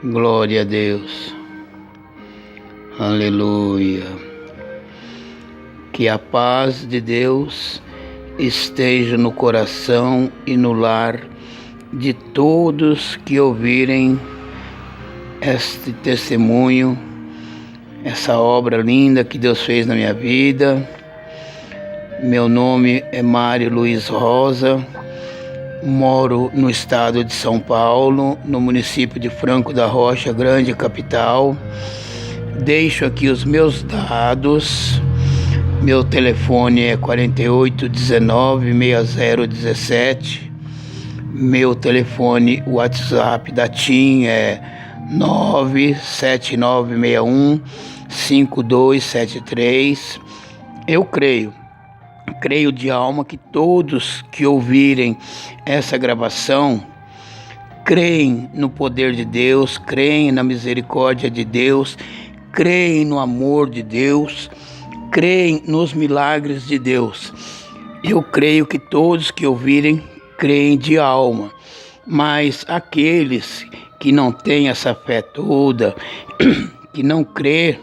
Glória a Deus, aleluia. Que a paz de Deus esteja no coração e no lar de todos que ouvirem este testemunho, essa obra linda que Deus fez na minha vida. Meu nome é Mário Luiz Rosa, moro no estado de São Paulo, no município de Franco da Rocha, grande capital. Deixo aqui os meus dados. Meu telefone é 4819-6017. Meu telefone WhatsApp da TIM é 97961-5273. Eu creio de alma que todos que ouvirem essa gravação creem no poder de Deus, creem na misericórdia de Deus, creem no amor de Deus, creem nos milagres de Deus. Eu creio que todos que ouvirem creem de alma, mas aqueles que não têm essa fé toda, que não crê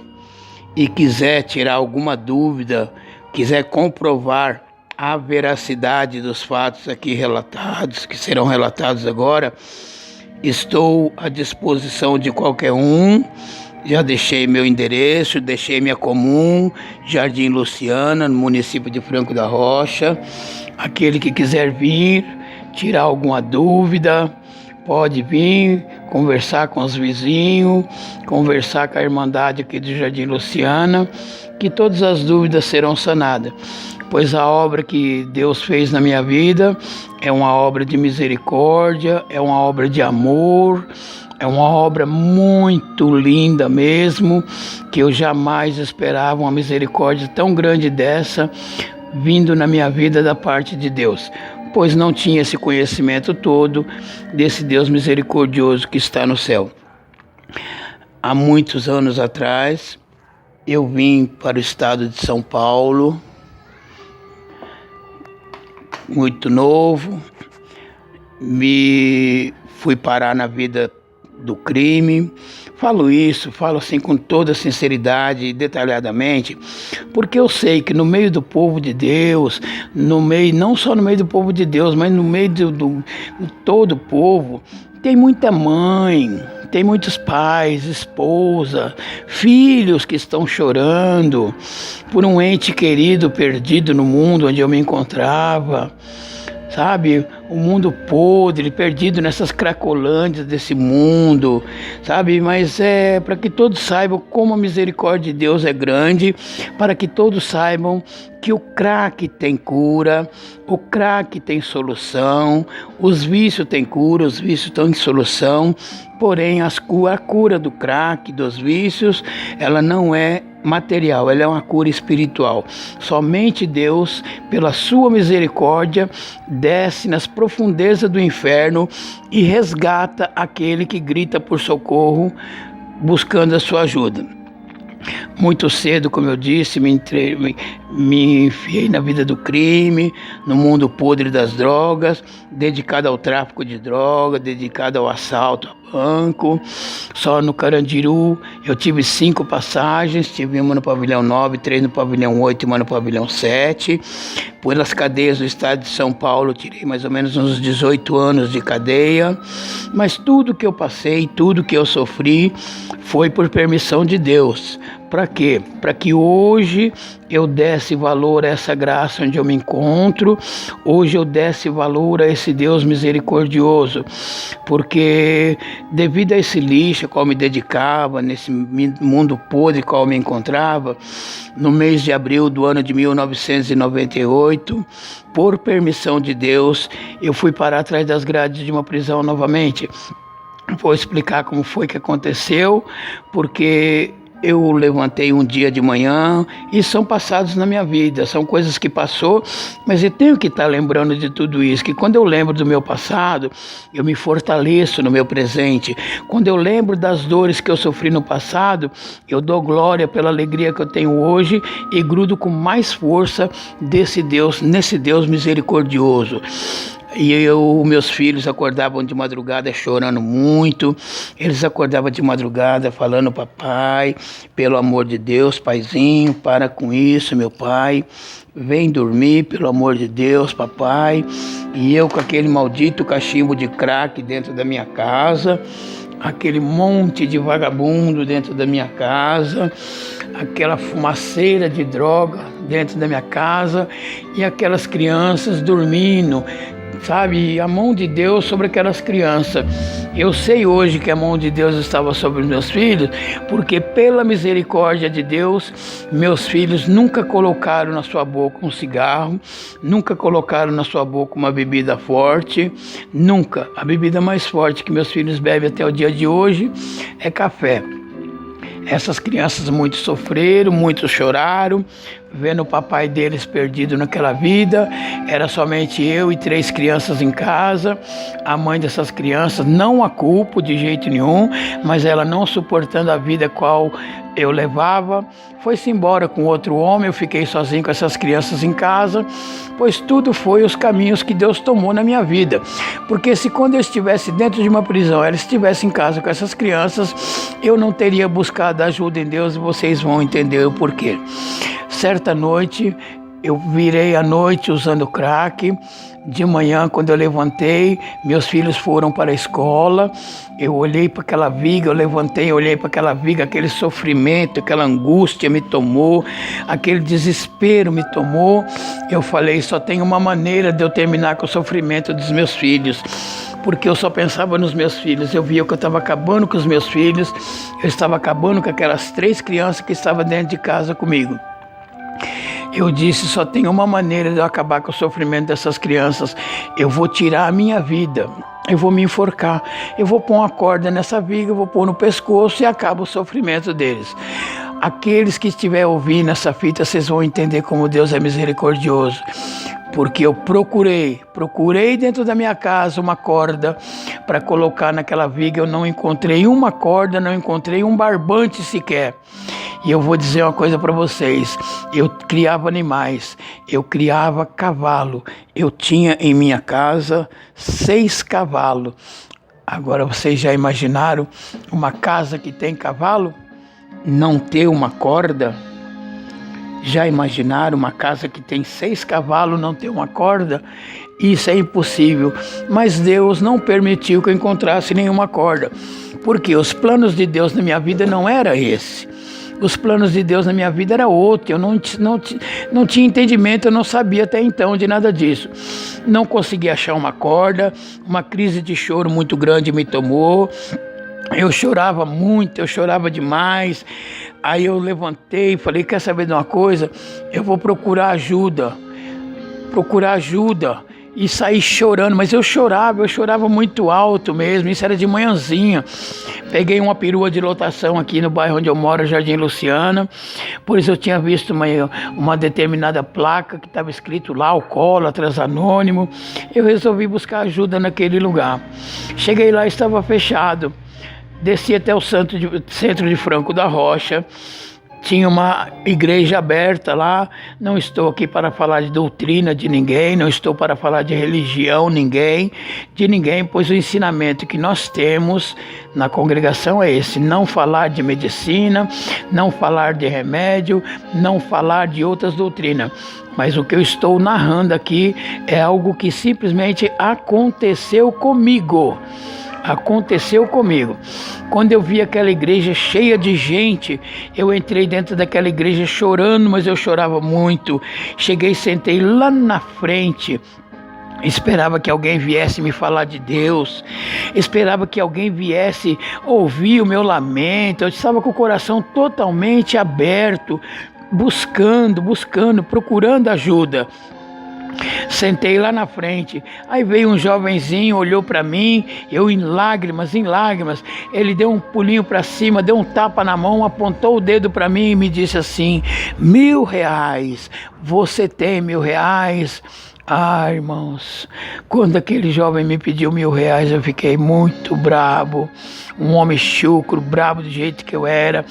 e quiser tirar alguma dúvida, quiser comprovar a veracidade dos fatos aqui relatados, que serão relatados agora, estou à disposição de qualquer um. Já deixei meu endereço, deixei minha comum, Jardim Luciana, no município de Franco da Rocha. Aquele que quiser vir, tirar alguma dúvida, pode vir conversar com os vizinhos, conversar com a Irmandade aqui do Jardim Luciana, que todas as dúvidas serão sanadas, pois a obra que Deus fez na minha vida é uma obra de misericórdia, é uma obra de amor, é uma obra muito linda mesmo, que eu jamais esperava uma misericórdia tão grande dessa vindo na minha vida da parte de Deus, pois não tinha esse conhecimento todo desse Deus misericordioso que está no céu. Há muitos anos atrás, eu vim para o estado de São Paulo, muito novo, fui parar na vida do crime. Falo assim com toda sinceridade e detalhadamente, porque eu sei que no meio do povo de Deus, não só no meio do povo de Deus, mas no meio do todo o povo, tem muita mãe, tem muitos pais, esposa, filhos que estão chorando por um ente querido perdido no mundo onde eu me encontrava. Sabe, o mundo podre, perdido nessas cracolândias desse mundo, sabe, mas é para que todos saibam como a misericórdia de Deus é grande, para que todos saibam que o crack tem cura, o crack tem solução, os vícios têm cura, os vícios estão em solução, porém a cura do crack, dos vícios, ela não é material, ela é uma cura espiritual. Somente Deus, pela sua misericórdia, desce nas profundezas do inferno e resgata aquele que grita por socorro, buscando a sua ajuda. Muito cedo, como eu disse, me enfiei na vida do crime, no mundo podre das drogas, dedicado ao tráfico de droga, dedicado ao assalto a banco. Só no Carandiru eu tive 5 passagens, tive uma no pavilhão 9, 3 no pavilhão 8 e uma no pavilhão 7. Pelas cadeias do estado de São Paulo, tirei mais ou menos uns 18 anos de cadeia, mas tudo que eu passei, tudo que eu sofri, foi por permissão de Deus. Para quê? Para que hoje eu desse valor a essa graça onde eu me encontro, hoje eu desse valor a esse Deus misericordioso, porque devido a esse lixo ao qual eu me dedicava, nesse mundo podre ao qual eu me encontrava, no mês de abril do ano de 1998, por permissão de Deus, eu fui parar atrás das grades de uma prisão novamente. Vou explicar como foi que aconteceu, porque eu levantei um dia de manhã e são passados na minha vida, são coisas que passou, mas eu tenho que estar lembrando de tudo isso, que quando eu lembro do meu passado, eu me fortaleço no meu presente. Quando eu lembro das dores que eu sofri no passado, eu dou glória pela alegria que eu tenho hoje e grudo com mais força nesse Deus misericordioso. E meus filhos acordavam de madrugada chorando muito, eles acordavam de madrugada falando: papai, pelo amor de Deus, paizinho, para com isso, meu pai, vem dormir, pelo amor de Deus, papai. E eu com aquele maldito cachimbo de crack dentro da minha casa, aquele monte de vagabundo dentro da minha casa, aquela fumaceira de droga dentro da minha casa e aquelas crianças dormindo, sabe, a mão de Deus sobre aquelas crianças. Eu sei hoje que a mão de Deus estava sobre os meus filhos, porque pela misericórdia de Deus, meus filhos nunca colocaram na sua boca um cigarro, nunca colocaram na sua boca uma bebida forte, nunca. A bebida mais forte que meus filhos bebem até o dia de hoje é café. Essas crianças muito sofreram, muito choraram, vendo o papai deles perdido naquela vida. Era somente eu e 3 crianças em casa. A mãe dessas crianças, não a culpo de jeito nenhum, mas ela não suportando a vida qual eu levava, foi-se embora com outro homem. Eu fiquei sozinho com essas crianças em casa, pois tudo foi os caminhos que Deus tomou na minha vida. Porque se quando eu estivesse dentro de uma prisão, ela estivesse em casa com essas crianças, eu não teria buscado ajuda em Deus, e vocês vão entender o porquê. Certa noite, eu virei à noite usando crack. De manhã, quando eu levantei, meus filhos foram para a escola. Eu olhei para aquela viga, eu levantei, olhei para aquela viga, aquele sofrimento, aquela angústia me tomou, aquele desespero me tomou. Eu falei: só tem uma maneira de eu terminar com o sofrimento dos meus filhos, porque eu só pensava nos meus filhos. Eu via que eu estava acabando com os meus filhos, eu estava acabando com aquelas 3 crianças que estavam dentro de casa comigo. Eu disse: só tem uma maneira de eu acabar com o sofrimento dessas crianças. Eu vou tirar a minha vida, eu vou me enforcar, eu vou pôr uma corda nessa viga, eu vou pôr no pescoço e acaba o sofrimento deles. Aqueles que estiverem ouvindo essa fita, vocês vão entender como Deus é misericordioso. Porque eu procurei dentro da minha casa uma corda para colocar naquela viga. Eu não encontrei uma corda, não encontrei um barbante sequer. E eu vou dizer uma coisa para vocês: eu criava animais, eu criava cavalo. Eu tinha em minha casa 6 cavalos. Agora vocês já imaginaram uma casa que tem cavalo não ter uma corda? Já imaginaram uma casa que tem 6 cavalos não ter uma corda? Isso é impossível. Mas Deus não permitiu que eu encontrasse nenhuma corda, porque os planos de Deus na minha vida não era esse. Os planos de Deus na minha vida era outro. Eu não tinha entendimento, eu não sabia até então de nada disso. Não consegui achar uma corda, uma crise de choro muito grande me tomou. Eu chorava muito, eu chorava demais. Aí eu levantei e falei: quer saber de uma coisa? Eu vou procurar ajuda. E saí chorando, mas eu chorava muito alto mesmo. Isso era de manhãzinha. Peguei uma perua de lotação aqui no bairro onde eu moro, Jardim Luciana. Por isso eu tinha visto uma determinada placa que estava escrito lá: alcoólatras anônimo. Eu resolvi buscar ajuda naquele lugar. Cheguei lá, estava fechado. Desci até o centro de Franco da Rocha. Tinha uma igreja aberta lá. Não estou aqui para falar de doutrina de ninguém, não estou para falar de religião de ninguém, pois o ensinamento que nós temos na congregação é esse: não falar de medicina, não falar de remédio, não falar de outras doutrinas. Mas o que eu estou narrando aqui é algo que simplesmente aconteceu comigo. Quando eu vi aquela igreja cheia de gente, eu entrei dentro daquela igreja chorando, mas eu chorava muito. Cheguei e sentei lá na frente. Esperava que alguém viesse me falar de Deus. Esperava que alguém viesse ouvir o meu lamento. Eu estava com o coração totalmente aberto, buscando, procurando ajuda. Sentei lá na frente, aí veio um jovenzinho, olhou para mim, eu em lágrimas, ele deu um pulinho para cima, deu um tapa na mão, apontou o dedo para mim e me disse assim: R$ 1.000, você tem R$ 1.000? Ah, irmãos, quando aquele jovem me pediu R$ 1.000, eu fiquei muito brabo, um homem chucro, brabo do jeito que eu era.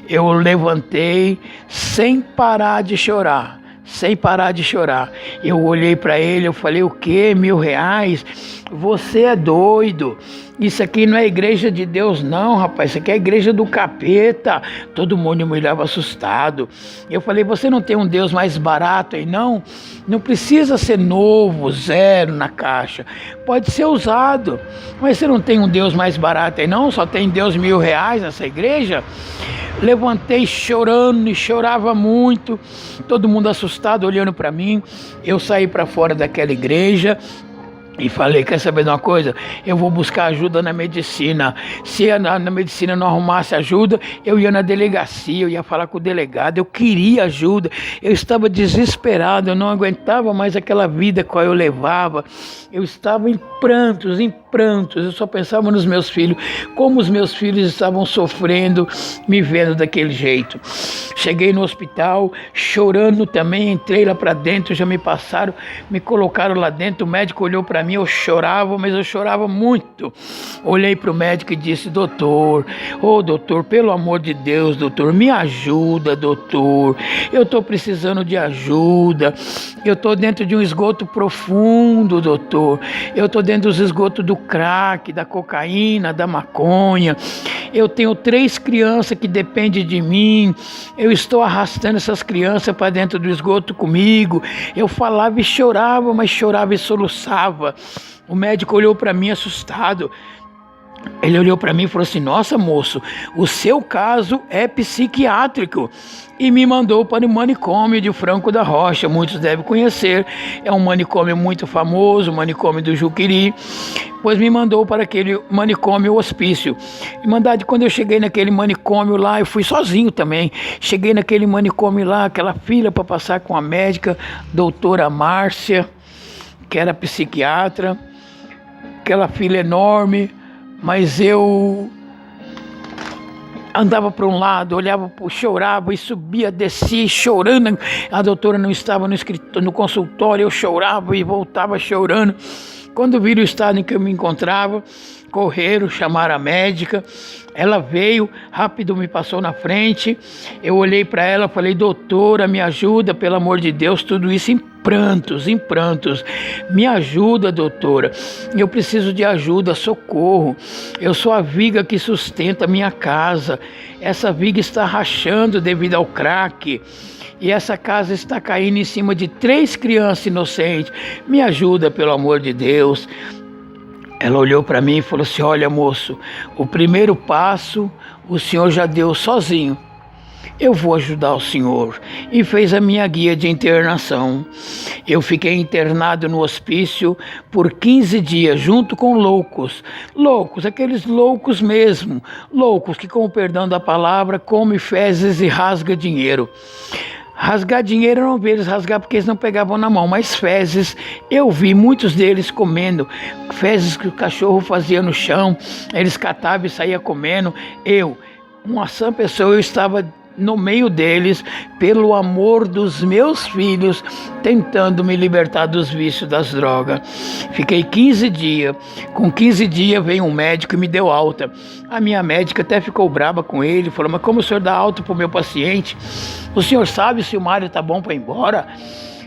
Eu levantei sem parar de chorar. Eu olhei para ele, eu falei: o quê? R$ 1.000? Você é doido. Isso aqui não é igreja de Deus não, rapaz. Isso aqui é igreja do capeta. Todo mundo me olhava assustado. Eu falei: você não tem um Deus mais barato aí não? Não precisa ser novo, zero na caixa. Pode ser usado. Mas você não tem um Deus mais barato aí não? Só tem Deus R$ 1.000 nessa igreja? Levantei chorando e chorava muito, todo mundo assustado olhando para mim. Eu saí para fora daquela igreja e falei: quer saber de uma coisa? Eu vou buscar ajuda na medicina. Se na medicina não arrumasse ajuda, eu ia na delegacia, eu ia falar com o delegado. Eu queria ajuda, eu estava desesperado, eu não aguentava mais aquela vida que eu levava. Eu estava em prantos, eu só pensava nos meus filhos, como os meus filhos estavam sofrendo, me vendo daquele jeito. Cheguei no hospital, chorando também, entrei lá para dentro, já me passaram, me colocaram lá dentro, o médico olhou para mim, eu chorava, mas eu chorava muito. Olhei para o médico e disse: doutor, doutor, pelo amor de Deus, doutor, me ajuda, doutor, eu estou precisando de ajuda, eu estou dentro de um esgoto profundo, doutor, eu estou dentro dos esgotos do crack, da cocaína, da maconha, eu tenho 3 crianças que dependem de mim, eu estou arrastando essas crianças para dentro do esgoto comigo. Eu falava e chorava, mas chorava e soluçava. O médico olhou para mim assustado. Ele olhou para mim e falou assim: nossa, moço, o seu caso é psiquiátrico. E me mandou para o manicômio de Franco da Rocha, muitos devem conhecer, é um manicômio muito famoso, o manicômio do Juqueri, pois me mandou para aquele manicômio hospício. E quando eu cheguei naquele manicômio lá, eu fui sozinho também, cheguei naquele manicômio lá, aquela fila para passar com a médica, doutora Márcia, que era psiquiatra, aquela fila enorme, mas eu andava para um lado, olhava, chorava e subia, descia chorando. A doutora não estava no consultório, eu chorava e voltava chorando. Quando viram o estado em que eu me encontrava, correram, chamaram a médica. Ela veio, rápido me passou na frente. Eu olhei para ela, falei: doutora, me ajuda, pelo amor de Deus, tudo isso em prantos. Me ajuda, doutora. Eu preciso de ajuda, socorro. Eu sou a viga que sustenta a minha casa. Essa viga está rachando devido ao crack. E essa casa está caindo em cima de 3 crianças inocentes. Me ajuda, pelo amor de Deus. Ela olhou para mim e falou assim: olha, moço, o primeiro passo o senhor já deu sozinho. Eu vou ajudar o senhor. E fez a minha guia de internação. Eu fiquei internado no hospício por 15 dias, junto com loucos, aqueles loucos mesmo, loucos que, com o perdão da palavra, come fezes e rasga dinheiro. Rasgar dinheiro eu não vi eles rasgar porque eles não pegavam na mão, mas fezes eu vi muitos deles comendo, fezes que o cachorro fazia no chão, eles catavam e saíam comendo. Eu, uma sã pessoa, eu estava no meio deles, pelo amor dos meus filhos, tentando me libertar dos vícios das drogas. Fiquei 15 dias. Com 15 dias veio um médico e me deu alta. A minha médica até ficou brava com ele, falou: mas como o senhor dá alta para o meu paciente? O senhor sabe se o Mário está bom para ir embora?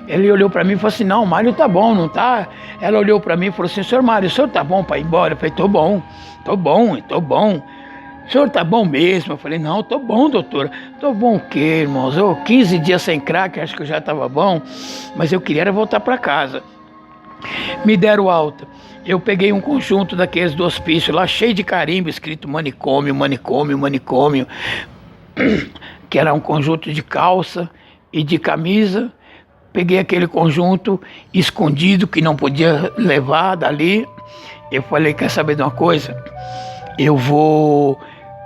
Ele olhou para mim e falou assim: não, o Mário está bom, não está? Ela olhou para mim e falou assim: senhor Mário, o senhor está bom para ir embora? Eu falei: estou bom. O senhor tá bom mesmo? Eu falei: não, tô bom, doutora. Tô bom o quê, irmãos? 15 dias sem crack, acho que eu já tava bom, mas eu queria era voltar para casa. Me deram alta. Eu peguei um conjunto daqueles do hospício lá, cheio de carimbo, escrito manicômio, que era um conjunto de calça e de camisa. Peguei aquele conjunto escondido, que não podia levar dali. Eu falei: quer saber de uma coisa? Eu vou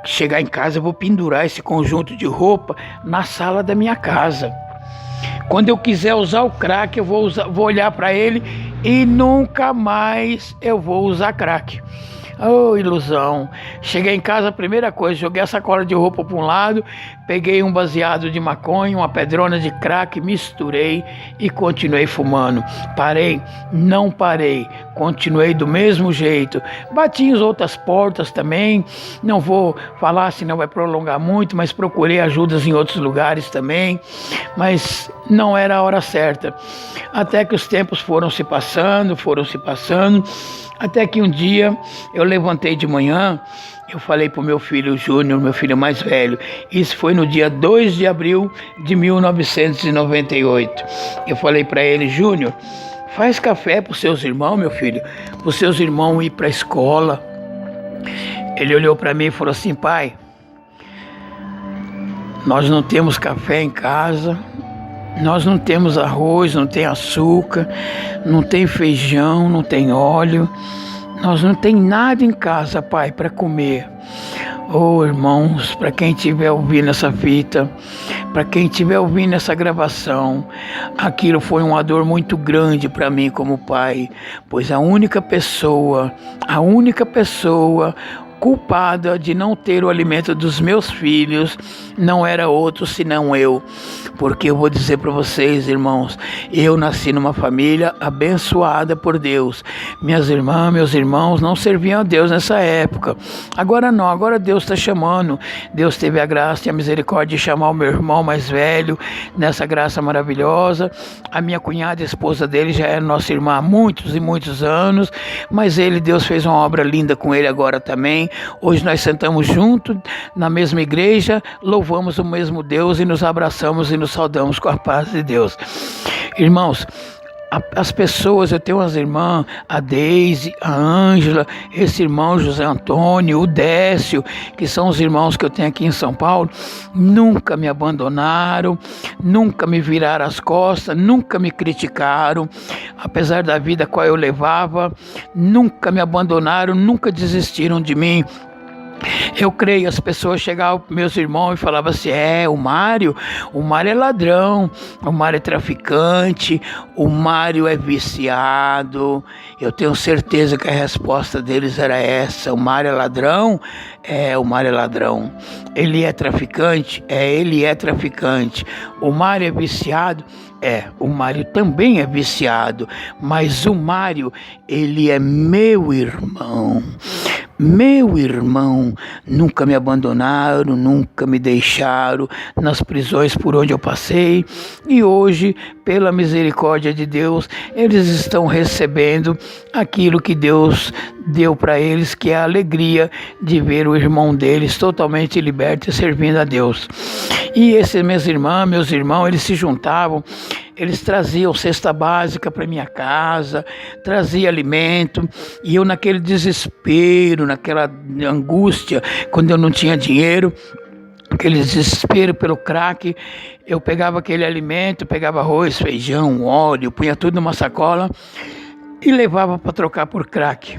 chegar em casa, eu vou pendurar esse conjunto de roupa na sala da minha casa. Quando eu quiser usar o crack, eu vou olhar para ele e nunca mais eu vou usar crack. Oh, ilusão. Cheguei em casa, a primeira coisa, joguei a sacola de roupa para um lado, peguei um baseado de maconha, uma pedrona de crack, misturei e continuei fumando. Parei? Não parei. Continuei do mesmo jeito. Bati as outras portas também. Não vou falar, senão vai prolongar muito, mas procurei ajudas em outros lugares também. Mas não era a hora certa. Até que os tempos foram se passando. Até que um dia eu levantei de manhã, eu falei para o meu filho Júnior, meu filho mais velho, isso foi no dia 2 de abril de 1998. Eu falei para ele: Júnior, faz café para os seus irmãos, meu filho, para os seus irmãos ir para a escola. Ele olhou para mim e falou assim: pai, nós não temos café em casa, nós não temos arroz, não tem açúcar, não tem feijão, não tem óleo, nós não tem nada em casa, pai, para comer. Oh, irmãos, para quem estiver ouvindo essa fita, para quem estiver ouvindo essa gravação, aquilo foi uma dor muito grande para mim como pai, pois a única pessoa culpada de não ter o alimento dos meus filhos não era outro senão eu. Porque eu vou dizer para vocês, irmãos, eu nasci numa família abençoada por Deus. Minhas irmãs, meus irmãos não serviam a Deus nessa época. Agora não, agora Deus está chamando. Deus teve a graça e a misericórdia de chamar o meu irmão mais velho nessa graça maravilhosa. A minha cunhada, a esposa dele, já era nossa irmã há muitos e muitos anos, mas Deus fez uma obra linda com ele agora também. Hoje nós sentamos juntos na mesma igreja, louvamos o mesmo Deus e nos abraçamos e nos saudamos com a paz de Deus. Irmãos, as pessoas, eu tenho umas irmãs, a Deise, a Ângela, esse irmão José Antônio, o Décio, que são os irmãos que eu tenho aqui em São Paulo, nunca me abandonaram, nunca me viraram as costas, nunca me criticaram, apesar da vida qual eu levava, nunca me abandonaram, nunca desistiram de mim. Eu creio, as pessoas chegavam, meus irmãos, e falavam assim: o Mário é ladrão, o Mário é traficante, o Mário é viciado. Eu tenho certeza que a resposta deles era essa: o Mário é ladrão? O Mário é ladrão. Ele é traficante? Ele é traficante. O Mário é viciado? O Mário também é viciado, mas o Mário, ele é meu irmão. Meu irmão, nunca me abandonaram, nunca me deixaram nas prisões por onde eu passei, e hoje, pela misericórdia de Deus, eles estão recebendo aquilo que Deus deu para eles, que é a alegria de ver o irmão deles totalmente liberto e servindo a Deus. E esses meus irmãos, eles se juntavam, eles traziam cesta básica para minha casa, traziam alimento, e eu naquele desespero, naquela angústia, quando eu não tinha dinheiro, aquele desespero pelo crack, eu pegava aquele alimento, pegava arroz, feijão, óleo, punha tudo numa sacola e levava para trocar por crack.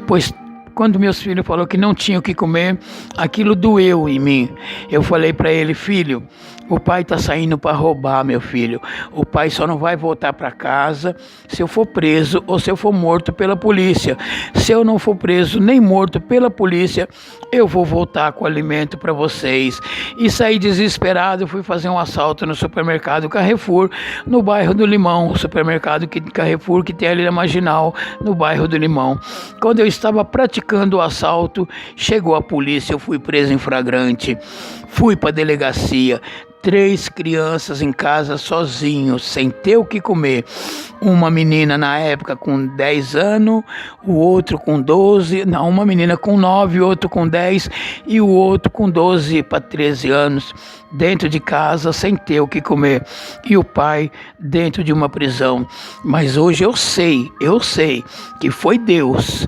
Pois quando meus filhos falaram que não tinham o que comer, aquilo doeu em mim. Eu falei para ele: filho, o pai está saindo para roubar, meu filho. O pai só não vai voltar para casa se eu for preso ou se eu for morto pela polícia. Se eu não for preso nem morto pela polícia, eu vou voltar com alimento para vocês. E saí desesperado, fui fazer um assalto no supermercado Carrefour, no bairro do Limão. O supermercado Carrefour que tem ali na Marginal, no bairro do Limão. Quando eu estava praticando o assalto, chegou a polícia, eu fui preso em flagrante. Fui para a delegacia. 3 crianças em casa sozinhos, sem ter o que comer. Uma menina na época com 10 anos, o outro com 12, não, uma menina com 9, outro com 10 e o outro com 12 para 13 anos, dentro de casa, sem ter o que comer. E o pai dentro de uma prisão. Mas hoje eu sei que foi Deus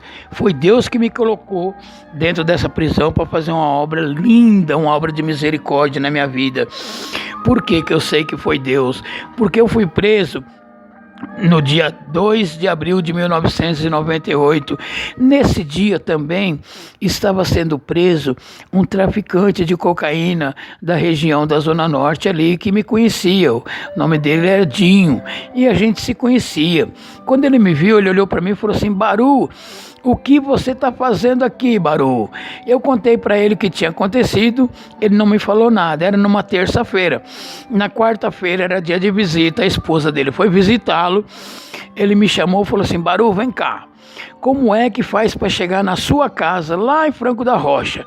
que me colocou dentro dessa prisão para fazer uma obra linda, uma obra de misericórdia na minha vida. Por que eu sei que foi Deus? Porque eu fui preso no dia 2 de abril de 1998. Nesse dia também estava sendo preso um traficante de cocaína da região da Zona Norte ali, que me conhecia. O nome dele era Dinho, e a gente se conhecia. Quando ele me viu, ele olhou para mim e falou assim: Baru, o que você está fazendo aqui, Baru? Eu contei para ele o que tinha acontecido, ele não me falou nada, era numa terça-feira. Na quarta-feira era dia de visita, a esposa dele foi visitá-lo, ele me chamou e falou assim: Baru, vem cá, como é que faz para chegar na sua casa, lá em Franco da Rocha?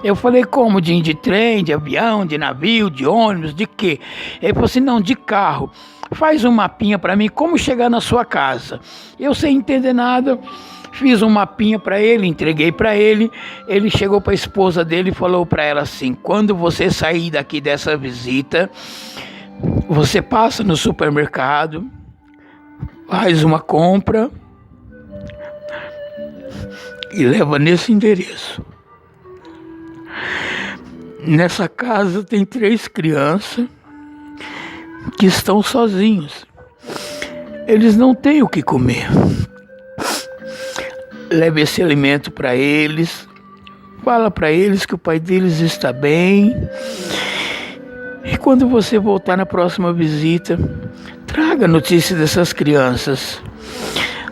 Eu falei: como? De trem, de avião, de navio, de ônibus, de quê? Ele falou assim: não, de carro. Faz um mapinha para mim, como chegar na sua casa. Eu sem entender nada, fiz um mapinha para ele, entreguei para ele. Ele chegou para a esposa dele e falou para ela assim: quando você sair daqui dessa visita, você passa no supermercado, faz uma compra e leva nesse endereço. Nessa casa tem 3 crianças que estão sozinhos. Eles não têm o que comer. Leve esse alimento para eles. Fala para eles que o pai deles está bem. E quando você voltar na próxima visita, traga notícia dessas crianças.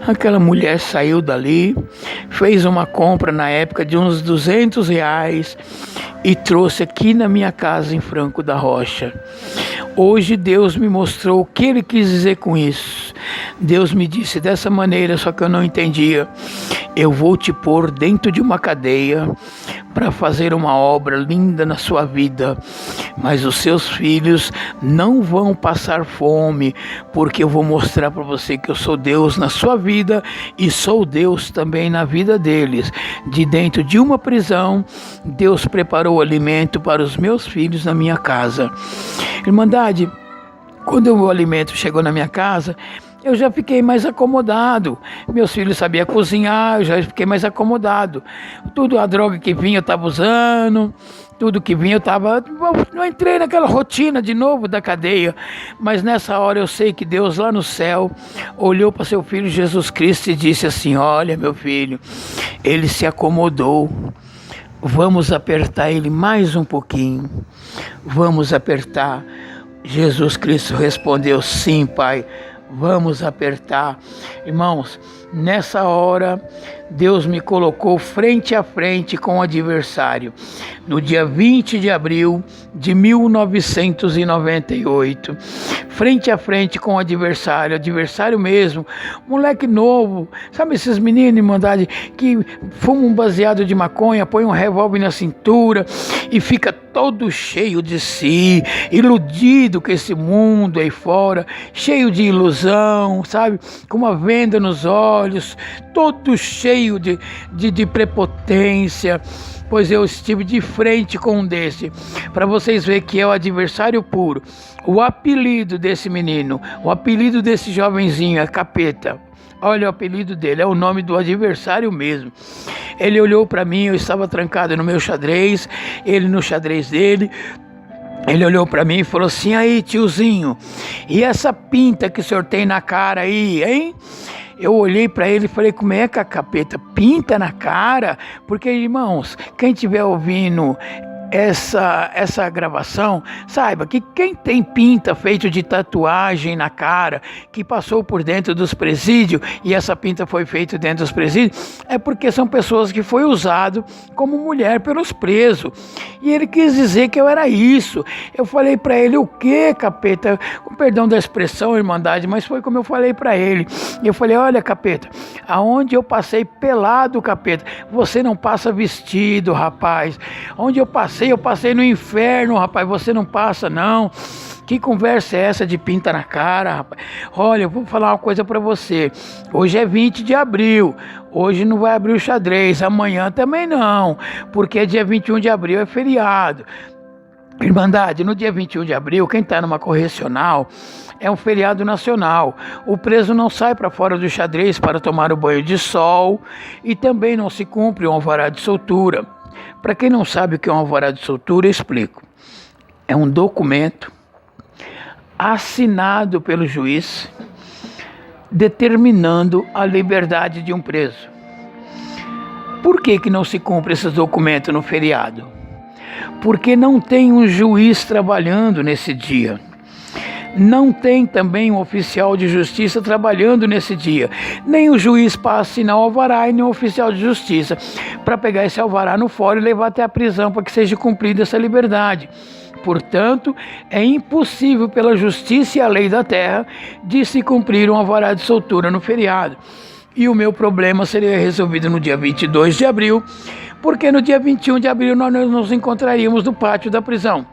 Aquela mulher saiu dali, fez uma compra na época de uns R$200 e trouxe aqui na minha casa em Franco da Rocha. Hoje Deus me mostrou o que Ele quis dizer com isso. Deus me disse dessa maneira, só que eu não entendia: eu vou te pôr dentro de uma cadeia para fazer uma obra linda na sua vida, mas os seus filhos não vão passar fome, porque eu vou mostrar para você que eu sou Deus na sua vida e sou Deus também na vida deles. De dentro de uma prisão, Deus preparou alimento para os meus filhos na minha casa. Irmandade, quando o alimento chegou na minha casa, eu já fiquei mais acomodado. Meus filhos sabiam cozinhar, eu já fiquei mais acomodado. Tudo a droga que vinha eu estava usando, tudo que vinha eu estava... Eu entrei naquela rotina de novo da cadeia. Mas nessa hora eu sei que Deus lá no céu olhou para seu filho Jesus Cristo e disse assim: olha, meu filho, ele se acomodou. Vamos apertar ele mais um pouquinho. Vamos apertar. Jesus Cristo respondeu: sim, Pai. Vamos apertar. Irmãos, nessa hora, Deus me colocou frente a frente com o adversário. No dia 20 de abril de 1998, frente a frente com o adversário mesmo, moleque novo, sabe esses meninos, irmandade, que fumam um baseado de maconha, põe um revólver na cintura e fica todo cheio de si, iludido com esse mundo aí fora, cheio de ilusão, sabe, com uma venda nos olhos, todo cheio de prepotência. Pois eu estive de frente com um desse, para vocês verem que é o adversário puro. O apelido desse menino, o apelido desse jovenzinho é Capeta. Olha o apelido dele, é o nome do adversário mesmo. Ele olhou para mim, eu estava trancado no meu xadrez, ele no xadrez dele. Ele olhou para mim e falou assim: aí, tiozinho, e essa pinta que o senhor tem na cara aí, hein? Eu olhei para ele e falei: como é que a Capeta pinta na cara? Porque, irmãos, quem estiver ouvindo essa gravação, saiba que quem tem pinta feito de tatuagem na cara, que passou por dentro dos presídios, e essa pinta foi feita dentro dos presídios, é porque são pessoas que foi usado como mulher pelos presos. E ele quis dizer que eu era isso. Eu falei para ele: o que, Capeta? Com perdão da expressão, irmandade, mas foi como eu falei para ele. Eu falei: olha, Capeta, aonde eu passei pelado, Capeta, você não passa vestido, rapaz. Onde eu passei no inferno, rapaz, você não passa, não. Que conversa é essa de pinta na cara, rapaz? Olha, eu vou falar uma coisa para você. Hoje é 20 de abril. Hoje não vai abrir o xadrez. Amanhã também não. Porque dia 21 de abril é feriado. Irmandade, no dia 21 de abril, quem está numa correcional, é um feriado nacional. O preso não sai para fora do xadrez para tomar o banho de sol e também não se cumpre um alvará de soltura. Para quem não sabe o que é um alvará de soltura, eu explico. É um documento assinado pelo juiz, determinando a liberdade de um preso. Por que não se cumpre esses documentos no feriado? Porque não tem um juiz trabalhando nesse dia. Não tem também um oficial de justiça trabalhando nesse dia. Nem o juiz para assinar o alvará e nem o oficial de justiça para pegar esse alvará no fórum e levar até a prisão para que seja cumprida essa liberdade. Portanto, é impossível pela justiça e a lei da terra de se cumprir um alvará de soltura no feriado. E o meu problema seria resolvido no dia 22 de abril, porque no dia 21 de abril nós nos encontraríamos no pátio da prisão.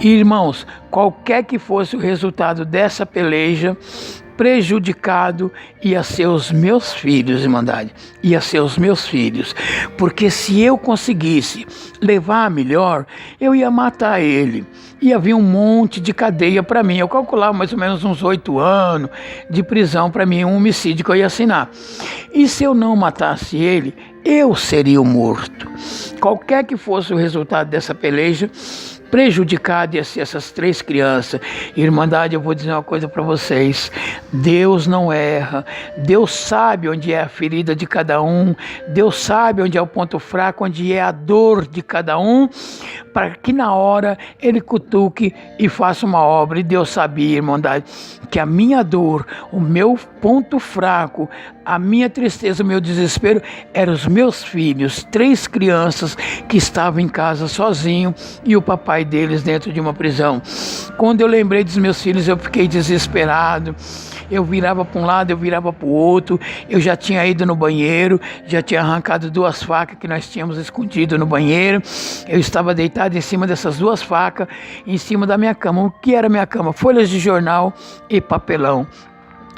Irmãos, qualquer que fosse o resultado dessa peleja, prejudicado ia ser os meus filhos, Irmandade, ia ser os meus filhos, porque se eu conseguisse levar a melhor, eu ia matar ele, ia vir um monte de cadeia para mim, eu calculava mais ou menos uns 8 anos de prisão para mim, um homicídio que eu ia assinar, e se eu não matasse ele, eu seria o morto. Qualquer que fosse o resultado dessa peleja, prejudicado ia ser essas 3 crianças. Irmandade, eu vou dizer uma coisa para vocês: Deus não erra, Deus sabe onde é a ferida de cada um, Deus sabe onde é o ponto fraco, onde é a dor de cada um, para que na hora Ele cutuque e faça uma obra. E Deus sabia, Irmandade, que a minha dor, o meu ponto fraco, a minha tristeza, o meu desespero, eram os meus filhos, 3 crianças que estavam em casa sozinhos e o papai deles dentro de uma prisão. Quando eu lembrei dos meus filhos, eu fiquei desesperado. Eu virava para um lado, eu virava para o outro. Eu já tinha ido no banheiro, já tinha arrancado 2 facas que nós tínhamos escondido no banheiro. Eu estava deitado em cima dessas 2 facas, em cima da minha cama. O que era minha cama? Folhas de jornal e papelão.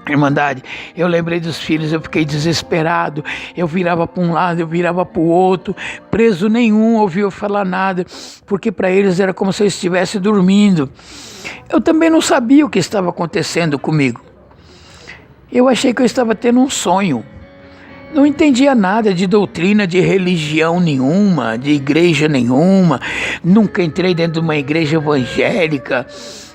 Irmandade, eu lembrei dos filhos, eu fiquei desesperado, eu virava para um lado, eu virava para o outro, preso nenhum ouviu falar nada, porque para eles era como se eu estivesse dormindo. Eu também não sabia o que estava acontecendo comigo. Eu achei que eu estava tendo um sonho. Não entendia nada de doutrina, de religião nenhuma, de igreja nenhuma. Nunca entrei dentro de uma igreja evangélica.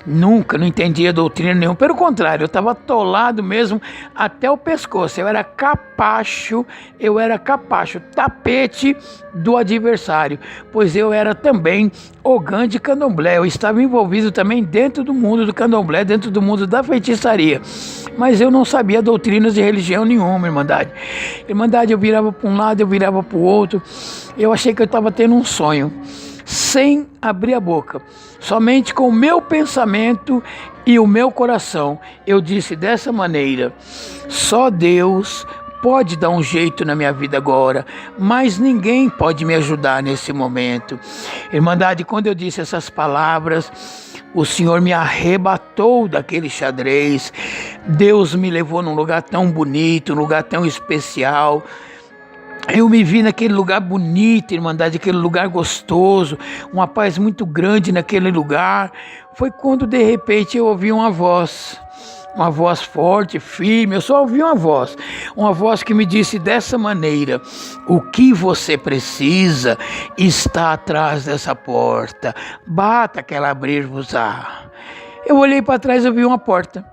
Nunca, não entendia doutrina nenhuma. Pelo contrário, eu estava atolado mesmo até o pescoço. Eu era capacho, tapete do adversário. Pois eu era também ogã de candomblé. Eu estava envolvido também dentro do mundo do candomblé, dentro do mundo da feitiçaria. Mas eu não sabia doutrinas de religião nenhuma, Irmandade. Irmandade, eu virava para um lado, eu virava para o outro. Eu achei que eu estava tendo um sonho, sem abrir a boca, somente com o meu pensamento e o meu coração. Eu disse dessa maneira: só Deus pode dar um jeito na minha vida agora, mas ninguém pode me ajudar nesse momento. Irmandade, quando eu disse essas palavras, o Senhor me arrebatou daquele xadrez. Deus me levou num lugar tão bonito, num lugar tão especial. Eu me vi naquele lugar bonito, Irmandade, aquele lugar gostoso, uma paz muito grande naquele lugar. Foi quando de repente eu ouvi uma voz forte, firme. Eu só ouvi uma voz que me disse dessa maneira: o que você precisa está atrás dessa porta, bata que ela abrir-vos-á. Eu olhei para trás e vi uma porta,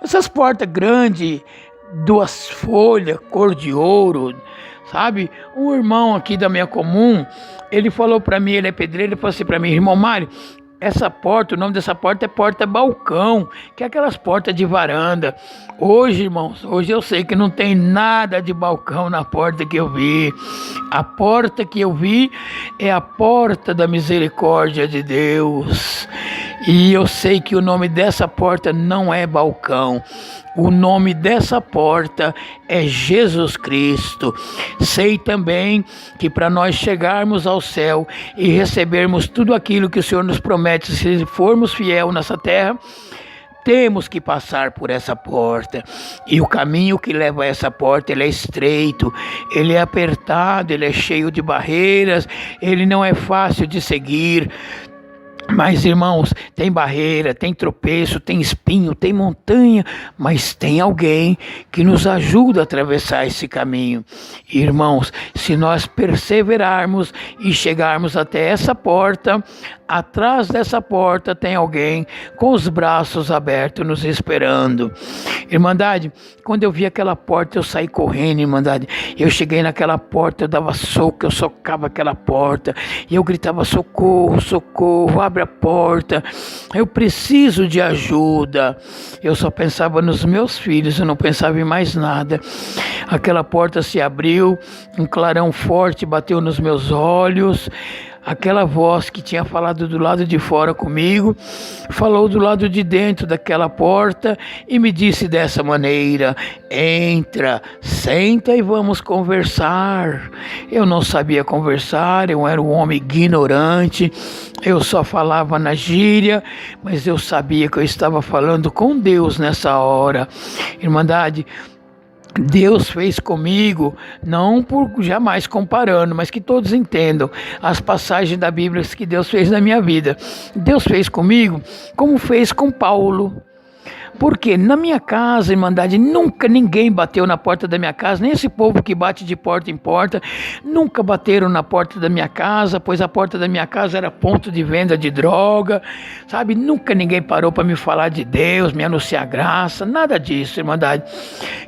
essas portas grandes, 2 folhas, cor de ouro, sabe? Um irmão aqui da minha comum, ele falou para mim, ele é pedreiro, ele falou assim para mim: irmão Mário, essa porta, o nome dessa porta é porta balcão, que é aquelas portas de varanda. Hoje, irmãos, hoje eu sei que não tem nada de balcão na porta que eu vi. A porta que eu vi é a porta da misericórdia de Deus. E eu sei que o nome dessa porta não é balcão. O nome dessa porta é Jesus Cristo. Sei também que para nós chegarmos ao céu e recebermos tudo aquilo que o Senhor nos promete, se formos fiel nessa terra, temos que passar por essa porta. E o caminho que leva a essa porta, ele é estreito, ele é apertado, ele é cheio de barreiras, ele não é fácil de seguir. Mas, irmãos, tem barreira, tem tropeço, tem espinho, tem montanha, mas tem alguém que nos ajuda a atravessar esse caminho. Irmãos, se nós perseverarmos e chegarmos até essa porta, Atrás dessa porta tem alguém com os braços abertos nos esperando. Irmandade, quando eu vi aquela porta, eu saí correndo, irmandade. Eu cheguei naquela porta, eu dava soco, eu socava aquela porta. E eu gritava: socorro, socorro, abre a porta. Eu preciso de ajuda. Eu só pensava nos meus filhos, eu não pensava em mais nada. Aquela porta se abriu, um clarão forte bateu nos meus olhos. Aquela voz que tinha falado do lado de fora comigo, falou do lado de dentro daquela porta e me disse dessa maneira: entra, senta e vamos conversar. Eu não sabia conversar, eu era um homem ignorante, eu só falava na gíria, mas eu sabia que eu estava falando com Deus nessa hora. Irmandade, Deus fez comigo, não por jamais comparando, mas que todos entendam as passagens da Bíblia que Deus fez na minha vida. Deus fez comigo como fez com Paulo. Porque na minha casa, irmandade, nunca ninguém bateu na porta da minha casa, nem esse povo que bate de porta em porta, nunca bateram na porta da minha casa, pois a porta da minha casa era ponto de venda de droga, sabe? Nunca ninguém parou para me falar de Deus, me anunciar graça, nada disso, irmandade.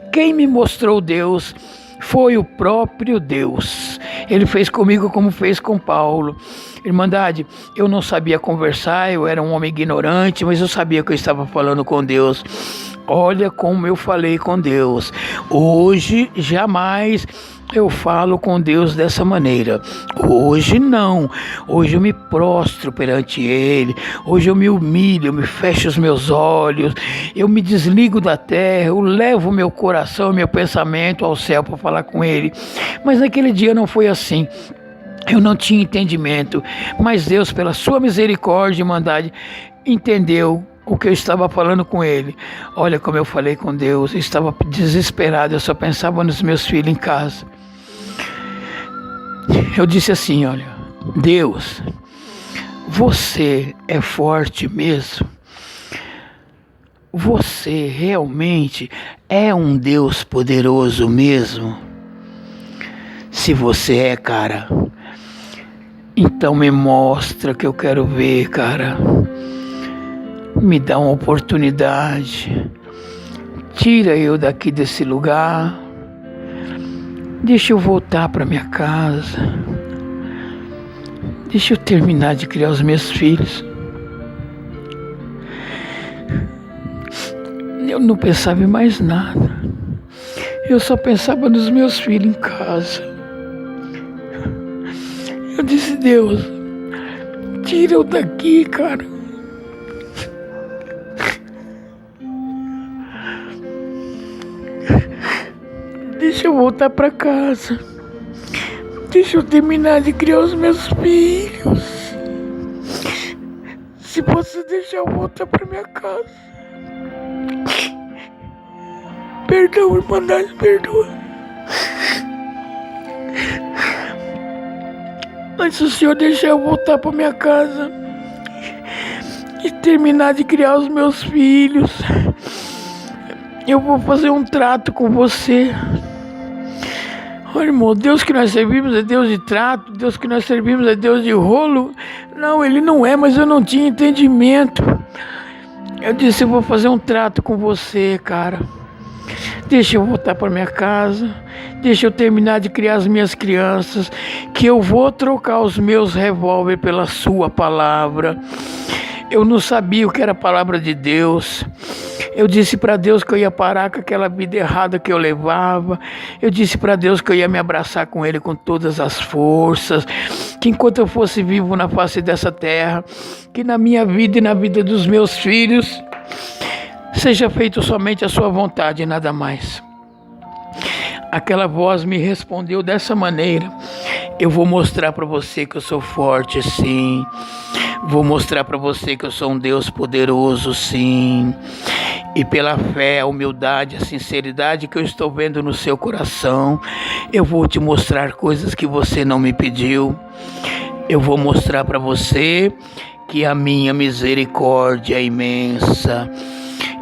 Quem me mostrou Deus foi o próprio Deus. Ele fez comigo como fez com Paulo. Irmandade, eu não sabia conversar, eu era um homem ignorante, mas eu sabia que eu estava falando com Deus. Olha como eu falei com Deus. Hoje, jamais eu falo com Deus dessa maneira. Hoje não. Hoje eu me prostro perante Ele. Hoje eu me humilho, eu me fecho os meus olhos. Eu me desligo da terra. Eu levo meu coração, meu pensamento ao céu para falar com Ele. Mas naquele dia não foi assim. Eu não tinha entendimento. Mas Deus, pela sua misericórdia e bondade, entendeu o que eu estava falando com Ele. Olha como eu falei com Deus. Eu estava desesperado. Eu só pensava nos meus filhos em casa. Eu disse assim: olha, Deus, você é forte mesmo? Você realmente é um Deus poderoso mesmo? Se você é, cara, então me mostra que eu quero ver, cara. Me dá uma oportunidade. Tira eu daqui desse lugar. Deixa eu voltar para minha casa. Deixa eu terminar de criar os meus filhos. Eu não pensava em mais nada. Eu só pensava nos meus filhos em casa. Eu disse: Deus, tira eu daqui, cara. Deixa eu voltar para casa. Deixa eu terminar de criar os meus filhos. Se você deixar eu voltar para minha casa. Perdão, irmandade, perdoa. Mas se o Senhor deixar eu voltar para minha casa e terminar de criar os meus filhos, eu vou fazer um trato com você. Olha, irmão, Deus que nós servimos é Deus de trato, Deus que nós servimos é Deus de rolo. Não, Ele não é, mas eu não tinha entendimento. Eu disse: eu vou fazer um trato com você, cara. Deixa eu voltar para minha casa, deixa eu terminar de criar as minhas crianças, que eu vou trocar os meus revólver pela sua palavra. Eu não sabia o que era a palavra de Deus. Eu disse para Deus que eu ia parar com aquela vida errada que eu levava. Eu disse para Deus que eu ia me abraçar com Ele com todas as forças. Que enquanto eu fosse vivo na face dessa terra, que na minha vida e na vida dos meus filhos, seja feito somente a sua vontade e nada mais. Aquela voz me respondeu dessa maneira: eu vou mostrar para você que eu sou forte, sim. Vou mostrar para você que eu sou um Deus poderoso, sim. E pela fé, a humildade, a sinceridade que eu estou vendo no seu coração, eu vou te mostrar coisas que você não me pediu. Eu vou mostrar para você que a minha misericórdia é imensa.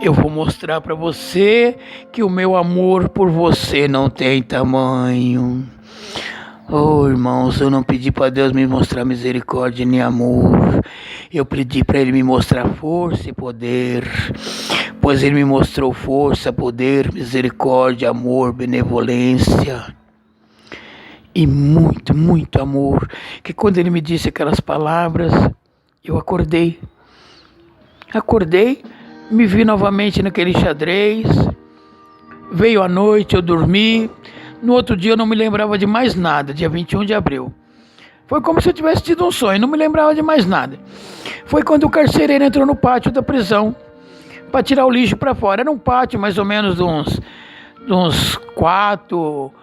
Eu vou mostrar para você que o meu amor por você não tem tamanho. Oh, irmãos, eu não pedi para Deus me mostrar misericórdia nem amor. Eu pedi para Ele me mostrar força e poder. Pois Ele me mostrou força, poder, misericórdia, amor, benevolência. E muito, muito amor. Que quando Ele me disse aquelas palavras, eu acordei. Acordei, me vi novamente naquele xadrez. Veio a noite, eu dormi. No outro dia eu não me lembrava de mais nada, dia 21 de abril. Foi como se eu tivesse tido um sonho, não me lembrava de mais nada. Foi quando o carcereiro entrou no pátio da prisão para tirar o lixo para fora. Era um pátio mais ou menos de uns 4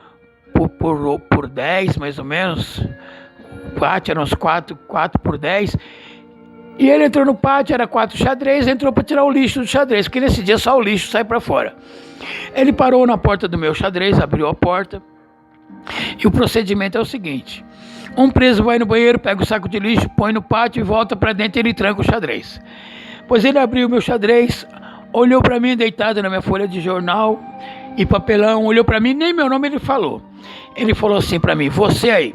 por 10, mais ou menos. O pátio era uns 4 por 10. E ele entrou no pátio, era 4 xadrez, entrou para tirar o lixo do xadrez, porque nesse dia só o lixo sai para fora. Ele parou na porta do meu xadrez, abriu a porta, e o procedimento é o seguinte: um preso vai no banheiro, pega o saco de lixo, põe no pátio e volta para dentro e ele tranca o xadrez. Pois ele abriu o meu xadrez, olhou para mim deitado na minha folha de jornal e papelão, olhou para mim, nem meu nome ele falou. Ele falou assim para mim: você aí,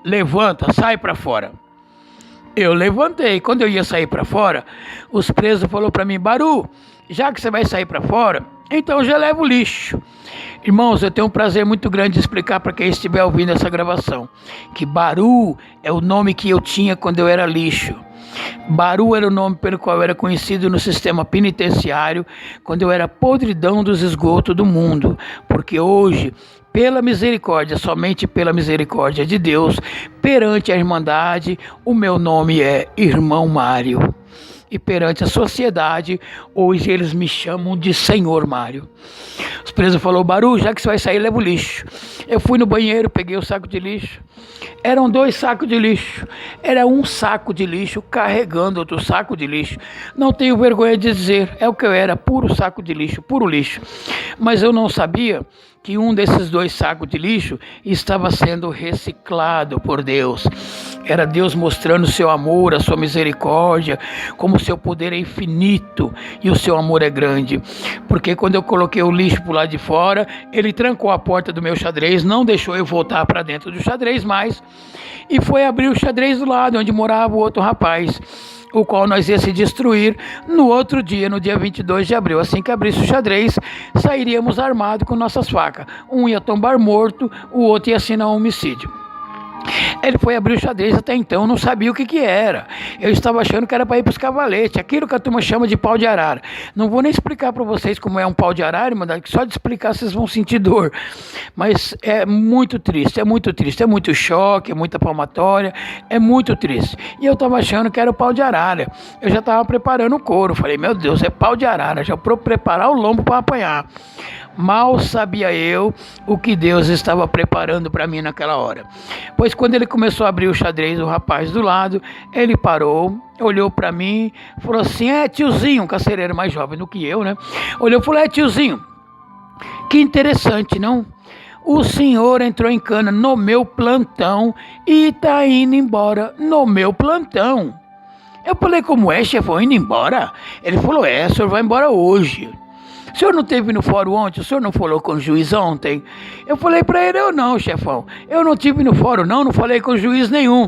levanta, sai para fora. Eu levantei. Quando eu ia sair para fora, os presos falaram para mim: Baru, já que você vai sair para fora, então já leva o lixo. Irmãos, eu tenho um prazer muito grande de explicar para quem estiver ouvindo essa gravação que Baru é o nome que eu tinha quando eu era lixo. Baru era o nome pelo qual eu era conhecido no sistema penitenciário quando eu era podridão dos esgotos do mundo, porque hoje, pela misericórdia, somente pela misericórdia de Deus, perante a Irmandade, o meu nome é Irmão Mário. E perante a sociedade, hoje eles me chamam de Senhor Mário. Os presos falaram: Baru, já que você vai sair, leva o lixo. Eu fui no banheiro, peguei o saco de lixo. Eram 2 sacos de lixo. Era um saco de lixo carregando outro saco de lixo. Não tenho vergonha de dizer, é o que eu era, puro saco de lixo, puro lixo. Mas eu não sabia que um desses 2 sacos de lixo estava sendo reciclado por Deus. Era Deus mostrando o seu amor, a sua misericórdia, como o seu poder é infinito e o seu amor é grande. Porque quando eu coloquei o lixo para o lado de fora, ele trancou a porta do meu xadrez, não deixou eu voltar para dentro do xadrez mais, e foi abrir o xadrez do lado onde morava o outro rapaz, o qual nós ia se destruir no outro dia, no dia 22 de abril. Assim que abrisse o xadrez, sairíamos armados com nossas facas. Um ia tombar morto, o outro ia assinar um homicídio. Ele foi abrir o xadrez, até então não sabia o que era. Eu estava achando que era para ir para os cavaletes, aquilo que a turma chama de pau de arara. Não vou nem explicar para vocês como é um pau de arara, mas só de explicar vocês vão sentir dor. Mas é muito triste, é muito choque, é muita palmatória, é muito triste. E eu estava achando que era o pau de arara. Eu já estava preparando o couro, falei: meu Deus, é pau de arara, já para preparar o lombo para apanhar. Mal sabia eu o que Deus estava preparando para mim naquela hora. Pois quando ele começou a abrir o xadrez, o rapaz do lado, ele parou, olhou para mim, falou assim: tiozinho, um carcereiro mais jovem do que eu, né? Olhou e falou: tiozinho, que interessante, não? O senhor entrou em cana no meu plantão e está indo embora no meu plantão. Eu falei: como é, chefão, indo embora? Ele falou: o senhor vai embora hoje. O senhor não esteve no fórum ontem? O senhor não falou com o juiz ontem? Eu falei para ele: eu não, chefão. Eu não estive no fórum, não falei com o juiz nenhum.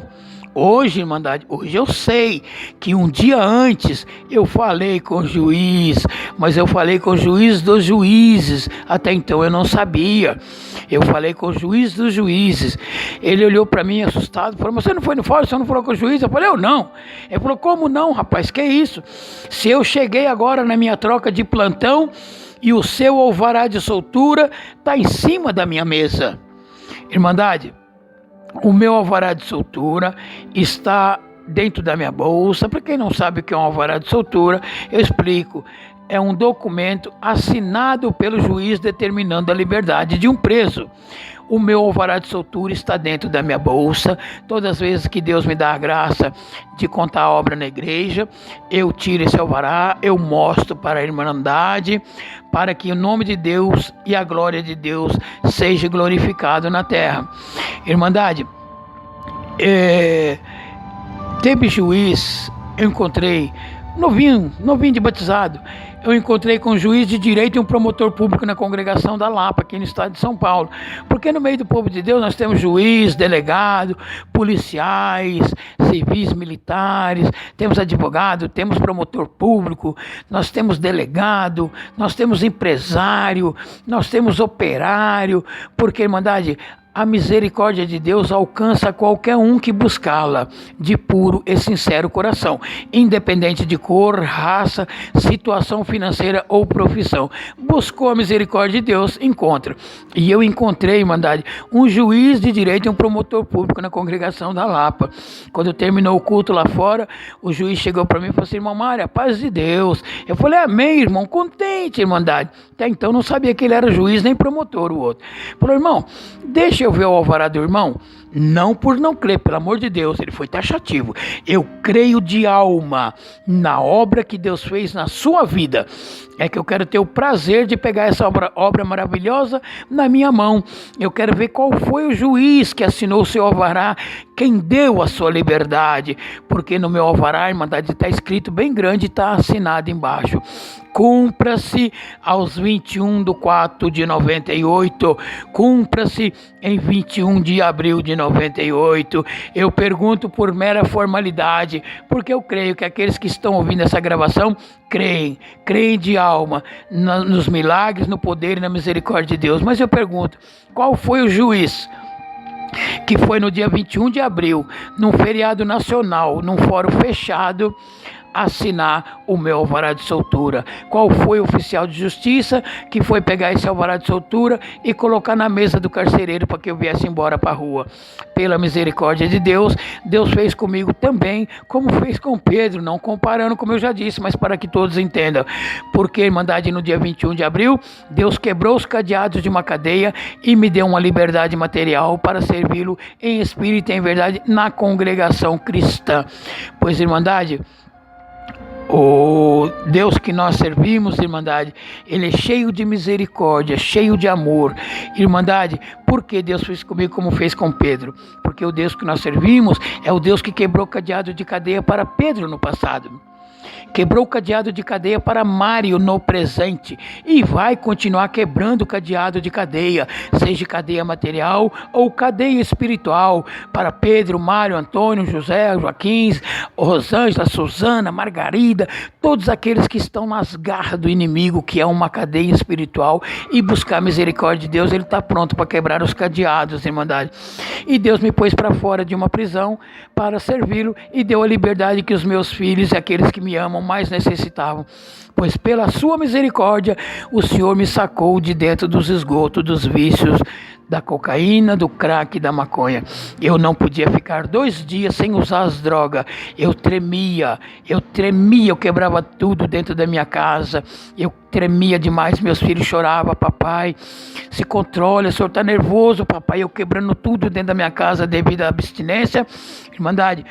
Hoje, Irmandade, hoje eu sei que um dia antes eu falei com o juiz, mas eu falei com o juiz dos juízes. Até então eu não sabia. Eu falei com o juiz dos juízes. Ele olhou para mim assustado, falou: mas você não foi no fórum, você não falou com o juiz? Eu falei: eu não. Ele falou: como não, rapaz, que isso? Se eu cheguei agora na minha troca de plantão e o seu alvará de soltura está em cima da minha mesa. Irmandade, o meu alvará de soltura está dentro da minha bolsa. Para quem não sabe o que é um alvará de soltura, eu explico. É um documento assinado pelo juiz determinando a liberdade de um preso. O meu alvará de soltura está dentro da minha bolsa. Todas as vezes que Deus me dá a graça de contar a obra na igreja, eu tiro esse alvará, eu mostro para a Irmandade, para que o nome de Deus e a glória de Deus seja glorificado na terra. Irmandade, teve juiz, eu encontrei novinho de batizado, eu encontrei com um juiz de direito e um promotor público na congregação da Lapa, aqui no estado de São Paulo. Porque no meio do povo de Deus nós temos juiz, delegado, policiais, civis, militares, temos advogado, temos promotor público, nós temos delegado, nós temos empresário, nós temos operário, porque, Irmandade, a misericórdia de Deus alcança qualquer um que buscá-la de puro e sincero coração, independente de cor, raça, situação financeira ou profissão. Buscou a misericórdia de Deus, encontra. E eu encontrei, Irmandade, um juiz de direito e um promotor público na congregação da Lapa. Quando terminou o culto lá fora, o juiz chegou para mim e falou assim: irmão Mário, a paz de Deus. Eu falei: amém, irmão, contente, Irmandade. Até então não sabia que ele era juiz nem promotor, o outro. Falou: irmão, deixa eu ver o alvará do irmão? Não por não crer, pelo amor de Deus, ele foi taxativo. Eu creio de alma na obra que Deus fez na sua vida. É que eu quero ter o prazer de pegar essa obra maravilhosa na minha mão. Eu quero ver qual foi o juiz que assinou o seu alvará, quem deu a sua liberdade. Porque no meu alvará, Irmandade, está escrito bem grande, está assinado embaixo: cumpra-se aos 21/4 de 98, cumpra-se em 21 de abril de 98. Eu pergunto por mera formalidade, porque eu creio que aqueles que estão ouvindo essa gravação creem de alma nos milagres, no poder e na misericórdia de Deus. Mas eu pergunto, qual foi o juiz que foi no dia 21 de abril, num feriado nacional, num fórum fechado, assinar o meu alvará de soltura? Qual foi o oficial de justiça que foi pegar esse alvará de soltura e colocar na mesa do carcereiro para que eu viesse embora para a rua? Pela misericórdia de Deus, Deus fez comigo também, como fez com Pedro, não comparando, como eu já disse, mas para que todos entendam. Porque, Irmandade, no dia 21 de abril, Deus quebrou os cadeados de uma cadeia e me deu uma liberdade material para servi-lo em espírito e em verdade na congregação cristã. Pois, Irmandade, o Deus que nós servimos, Irmandade, Ele é cheio de misericórdia, cheio de amor. Irmandade, por que Deus fez comigo como fez com Pedro? Porque o Deus que nós servimos é o Deus que quebrou cadeado de cadeia para Pedro no passado. Quebrou o cadeado de cadeia para Mário no presente e vai continuar quebrando o cadeado de cadeia, seja cadeia material ou cadeia espiritual, para Pedro, Mário, Antônio, José, Joaquim, Rosângela, Suzana, Margarida, todos aqueles que estão nas garras do inimigo, que é uma cadeia espiritual, e buscar a misericórdia de Deus. Ele está pronto para quebrar os cadeados, Irmandade. E Deus me pôs para fora de uma prisão para servi-lo e deu a liberdade que os meus filhos e aqueles que me amam mais necessitavam, pois pela sua misericórdia o Senhor me sacou de dentro dos esgotos, dos vícios, da cocaína, do crack e da maconha. Eu não podia ficar 2 dias sem usar as drogas. Eu tremia, eu quebrava tudo dentro da minha casa, eu tremia demais, meus filhos choravam: papai, se controle, o senhor está nervoso, papai. Eu quebrando tudo dentro da minha casa devido à abstinência. Irmandade,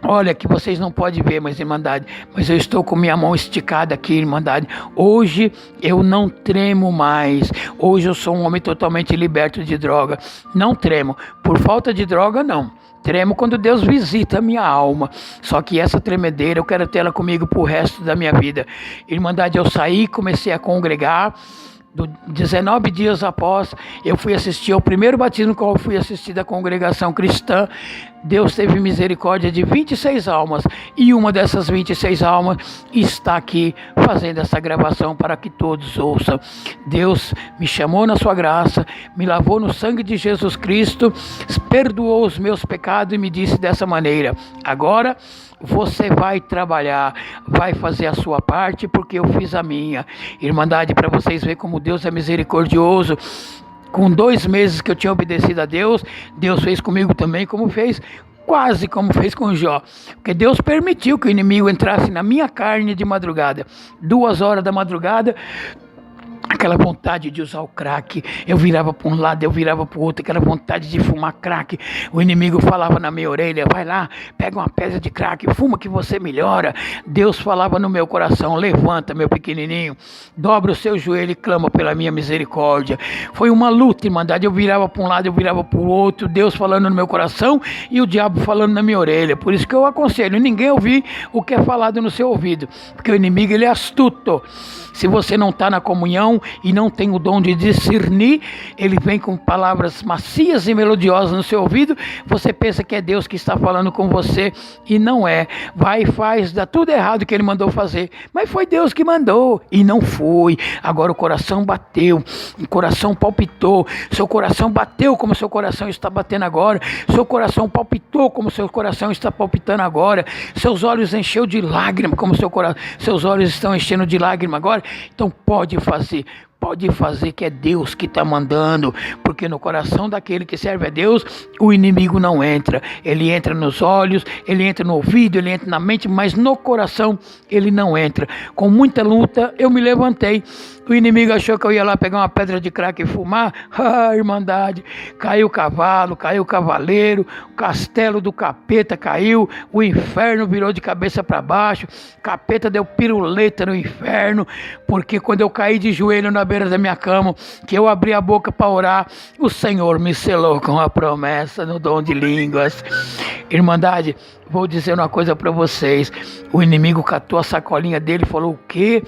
olha que vocês não podem ver, mas, Irmandade, mas eu estou com minha mão esticada aqui, Irmandade. Hoje eu não tremo mais. Hoje eu sou um homem totalmente liberto de droga. Não tremo. Por falta de droga, não. Tremo quando Deus visita a minha alma. Só que essa tremedeira eu quero ter ela comigo pro resto da minha vida. Irmandade, eu saí, comecei a congregar. 19 dias após, eu fui assistir ao primeiro batismo que eu fui assistir da congregação cristã. Deus teve misericórdia de 26 almas, e uma dessas 26 almas está aqui fazendo essa gravação para que todos ouçam. Deus me chamou na sua graça, me lavou no sangue de Jesus Cristo, perdoou os meus pecados e me disse dessa maneira: agora você vai trabalhar, vai fazer a sua parte, porque eu fiz a minha. Irmandade, para vocês verem como Deus é misericordioso. Com 2 meses que eu tinha obedecido a Deus, Deus fez comigo também quase como fez com Jó. Porque Deus permitiu que o inimigo entrasse na minha carne de madrugada. 2 horas da madrugada, aquela vontade de usar o crack, eu virava para um lado, eu virava para o outro, aquela vontade de fumar crack. O inimigo falava na minha orelha: vai lá, pega uma pedra de crack, fuma que você melhora. Deus falava no meu coração: levanta, meu pequenininho, dobra o seu joelho e clama pela minha misericórdia. Foi uma luta, irmandade. Eu virava para um lado, eu virava para o outro, Deus falando no meu coração e o diabo falando na minha orelha. Por isso que eu aconselho ninguém ouvir o que é falado no seu ouvido, porque o inimigo, ele é astuto. Se você não está na comunhão e não tem o dom de discernir, ele vem com palavras macias e melodiosas no seu ouvido. Você pensa que é Deus que está falando com você e não é. Vai e faz, dá tudo errado que ele mandou fazer. Mas foi Deus que mandou e não foi. Agora o coração bateu, o coração palpitou. Seu coração bateu como seu coração está batendo agora. Seu coração palpitou como seu coração está palpitando agora. Seus olhos encheu de lágrima como seus olhos estão enchendo de lágrima agora. Então pode fazer que é Deus que está mandando, porque no coração daquele que serve a Deus, o inimigo não entra. Ele entra nos olhos, ele entra no ouvido, ele entra na mente, mas no coração ele não entra. Com muita luta eu me levantei. O inimigo achou que eu ia lá pegar uma pedra de crack e fumar. Irmandade, caiu o cavalo, caiu o cavaleiro, o castelo do capeta caiu, o inferno virou de cabeça para baixo, o capeta deu piruleta no inferno, porque quando eu caí de joelho na beira da minha cama, que eu abri a boca para orar, o Senhor me selou com a promessa no dom de línguas. Irmandade, vou dizer uma coisa para vocês: o inimigo catou a sacolinha dele e falou: o quê?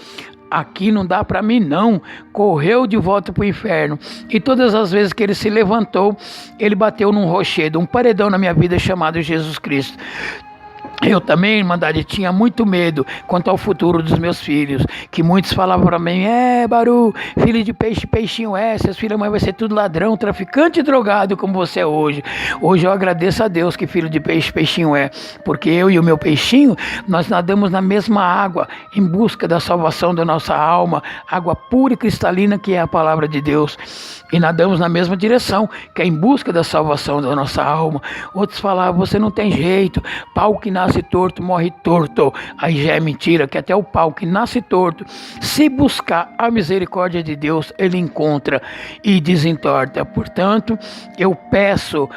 Aqui não dá para mim não. Correu de volta para o inferno. E todas as vezes que ele se levantou, ele bateu num rochedo, um paredão na minha vida chamado Jesus Cristo. Eu também, irmandade, tinha muito medo quanto ao futuro dos meus filhos, que muitos falavam para mim: Baru, filho de peixe, peixinho seus filhos da mãe vai ser tudo ladrão, traficante e drogado como você é hoje. Hoje eu agradeço a Deus que filho de peixe, peixinho porque eu e o meu peixinho, nós nadamos na mesma água, em busca da salvação da nossa alma, água pura e cristalina que é a palavra de Deus, e nadamos na mesma direção, que é em busca da salvação da nossa alma. Outros falavam: você não tem jeito, pau que nasce torto, morre torto. Aí já é mentira, que até o pau que nasce torto, se buscar a misericórdia de Deus, ele encontra e desentorta. Portanto, eu peço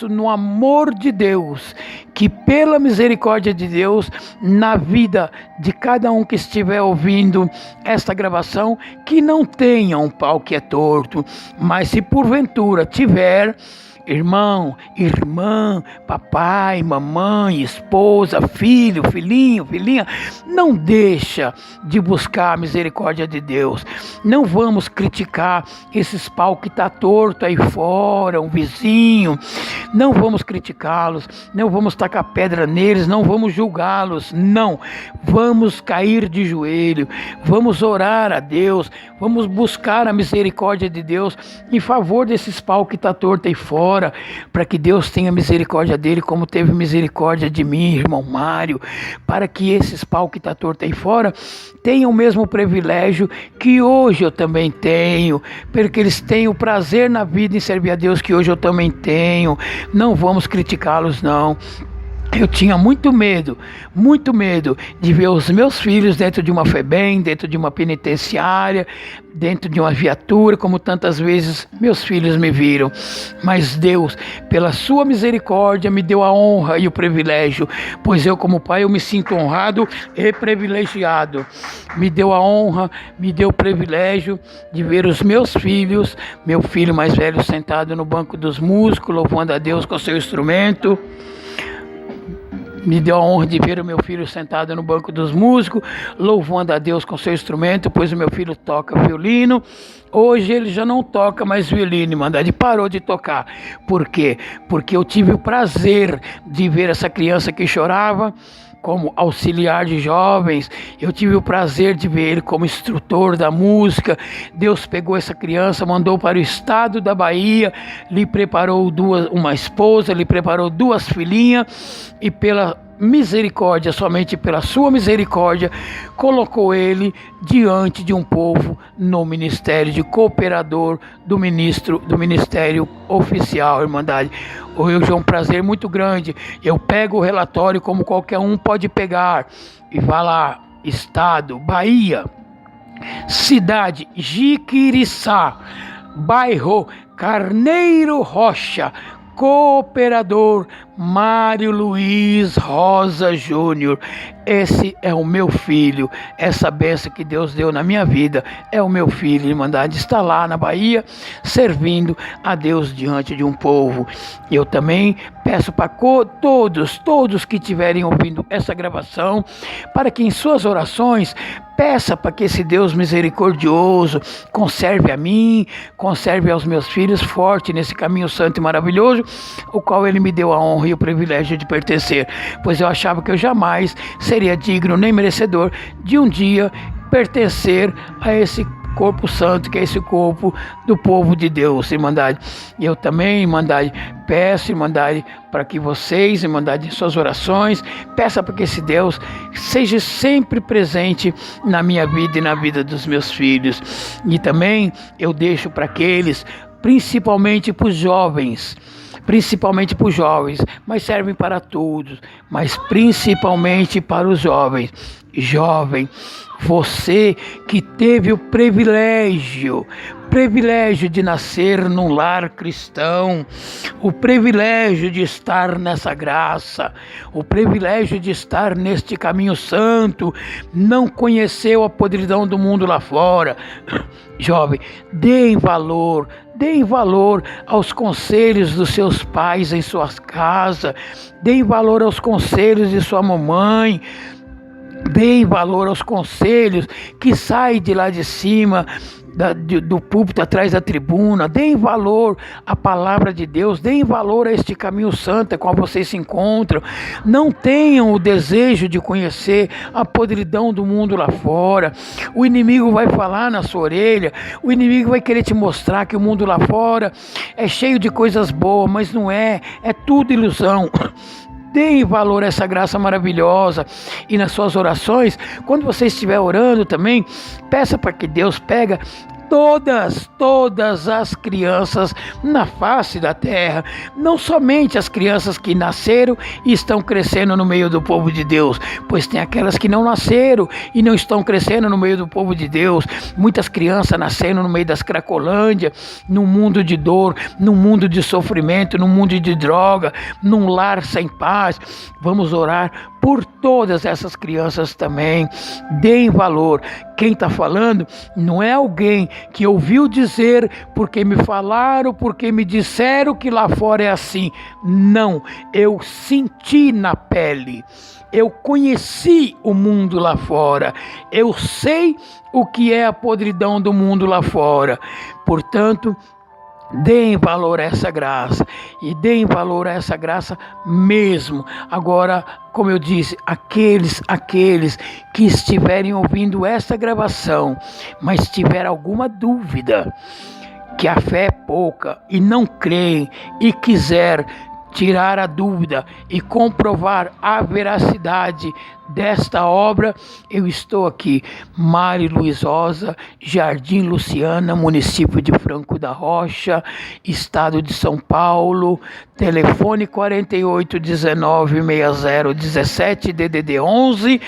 no amor de Deus, que pela misericórdia de Deus, na vida de cada um que estiver ouvindo esta gravação, que não tenha um pau que é torto, mas se porventura tiver, irmão, irmã, papai, mamãe, esposa, filho, filhinho, filhinha, não deixa de buscar a misericórdia de Deus. Não vamos criticar esses pau que está torto aí fora, um vizinho. Não vamos criticá-los, não vamos tacar pedra neles, não vamos julgá-los, não. Vamos cair de joelho, vamos orar a Deus, vamos buscar a misericórdia de Deus em favor desses pau que está torto aí fora, para que Deus tenha misericórdia dele, como teve misericórdia de mim, irmão Mário, para que esses pau que está torto aí fora tenham o mesmo privilégio que hoje eu também tenho, porque eles têm o prazer na vida em servir a Deus que hoje eu também tenho. Não vamos criticá-los, não. Eu tinha muito medo de ver os meus filhos dentro de uma FEBEM, dentro de uma penitenciária, dentro de uma viatura, como tantas vezes meus filhos me viram. Mas Deus, pela sua misericórdia, me deu a honra e o privilégio, pois eu, como pai, eu me sinto honrado e privilegiado. Me deu a honra, me deu o privilégio de ver os meus filhos, meu filho mais velho sentado no banco dos músicos, louvando a Deus com seu instrumento. Me deu a honra de ver o meu filho sentado no banco dos músicos, louvando a Deus com seu instrumento, pois o meu filho toca violino. Hoje ele já não toca mais violino, irmandade, parou de tocar. Por quê? Porque eu tive o prazer de ver essa criança que chorava como auxiliar de jovens. Eu tive o prazer de ver ele como instrutor da música. Deus pegou essa criança, mandou para o estado da Bahia, lhe preparou uma esposa, lhe preparou 2 filhinhas, e pela misericórdia, somente pela sua misericórdia, colocou ele diante de um povo no ministério de cooperador do ministério oficial, irmandade. Hoje é um prazer muito grande. Eu pego o relatório como qualquer um pode pegar e vá lá, estado, Bahia, cidade Jiquiriçá, bairro Carneiro Rocha, cooperador Mário Luiz Rosa Júnior. Esse é o meu filho, essa bênção que Deus deu na minha vida é o meu filho. Irmandade está lá na Bahia, servindo a Deus diante de um povo. Eu também peço para todos que estiverem ouvindo essa gravação, para que em suas orações peça para que esse Deus misericordioso conserve a mim, conserve aos meus filhos forte nesse caminho santo e maravilhoso, o qual Ele me deu a honra e o privilégio de pertencer, pois eu achava que eu jamais seria digno nem merecedor de um dia pertencer a esse corpo santo, que é esse corpo do povo de Deus, Irmandade. Eu também, Irmandade, peço, Irmandade, para que vocês, Irmandade, em suas orações, peça para que esse Deus seja sempre presente na minha vida e na vida dos meus filhos. E também eu deixo para aqueles, principalmente para os jovens, mas servem para todos, mas principalmente para os jovens. Jovem, você que teve o privilégio de nascer num lar cristão, o privilégio de estar nessa graça, o privilégio de estar neste caminho santo, não conheceu a podridão do mundo lá fora. Jovem, deem valor aos conselhos dos seus pais em suas casas, deem valor aos conselhos de sua mamãe, deem valor aos conselhos que saem de lá de cima, do púlpito atrás da tribuna. Deem valor à palavra de Deus, deem valor a este caminho santo com qual vocês se encontram. Não tenham o desejo de conhecer a podridão do mundo lá fora. O inimigo vai falar na sua orelha, o inimigo vai querer te mostrar que o mundo lá fora é cheio de coisas boas, mas não é tudo ilusão. Deem valor a essa graça maravilhosa. E nas suas orações, quando você estiver orando também, peça para que Deus pega todas as crianças na face da terra, não somente as crianças que nasceram e estão crescendo no meio do povo de Deus, pois tem aquelas que não nasceram e não estão crescendo no meio do povo de Deus. Muitas crianças nasceram no meio das Cracolândia, num mundo de dor, num mundo de sofrimento, num mundo de droga, num lar sem paz. Vamos orar por todas essas crianças também. Deem valor. Quem está falando não é alguém que ouviu dizer, porque me falaram, porque me disseram que lá fora é assim. Não, eu senti na pele. Eu conheci o mundo lá fora. Eu sei o que é a podridão do mundo lá fora. Portanto, deem valor a essa graça, e deem valor a essa graça mesmo. Agora, como eu disse, aqueles que estiverem ouvindo essa gravação, mas tiver alguma dúvida, que a fé é pouca e não creem, e quiser tirar a dúvida e comprovar a veracidade desta obra, eu estou aqui. Mário Luiz Rosa, Jardim Luciana, município de Franco da Rocha, estado de São Paulo, telefone 48196017, DDD 11,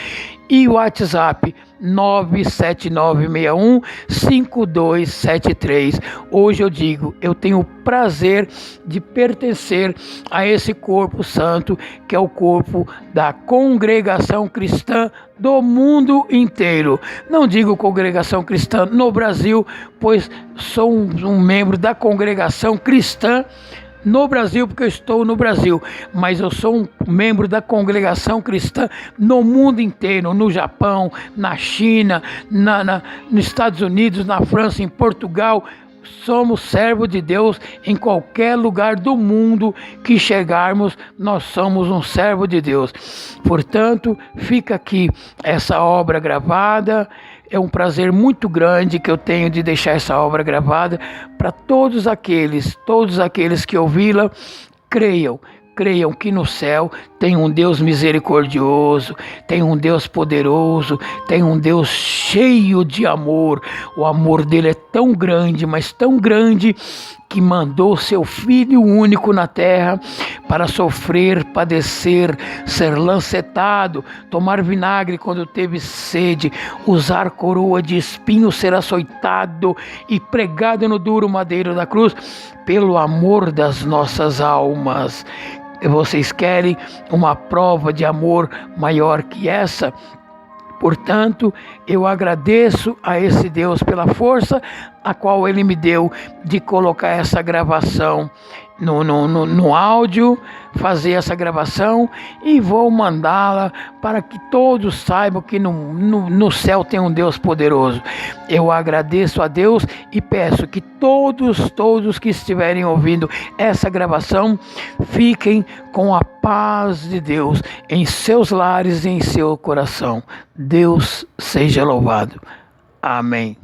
e WhatsApp 979615273. Hoje eu digo, eu tenho o prazer de pertencer a esse corpo santo, que é o corpo da congregação cristã do mundo inteiro. Não digo congregação cristã no Brasil, pois sou um membro da congregação cristã no Brasil, porque eu estou no Brasil, mas eu sou um membro da congregação cristã no mundo inteiro, no Japão, na China, nos Estados Unidos, na França, em Portugal. Somos servos de Deus em qualquer lugar do mundo que chegarmos, nós somos um servo de Deus. Portanto, fica aqui essa obra gravada. É um prazer muito grande que eu tenho de deixar essa obra gravada para todos aqueles que ouvi-la, creiam que no céu tem um Deus misericordioso, tem um Deus poderoso, tem um Deus cheio de amor. O amor dele é tão grande, mas tão grande, que mandou seu Filho único na terra para sofrer, padecer, ser lancetado, tomar vinagre quando teve sede, usar coroa de espinhos, ser açoitado e pregado no duro madeiro da cruz, pelo amor das nossas almas. Vocês querem uma prova de amor maior que essa? Portanto, eu agradeço a esse Deus pela força a qual Ele me deu de colocar essa gravação no áudio, fazer essa gravação e vou mandá-la para que todos saibam que no céu tem um Deus poderoso. Eu agradeço a Deus e peço que todos que estiverem ouvindo essa gravação fiquem com a paz de Deus em seus lares e em seu coração. Deus seja louvado. Amém.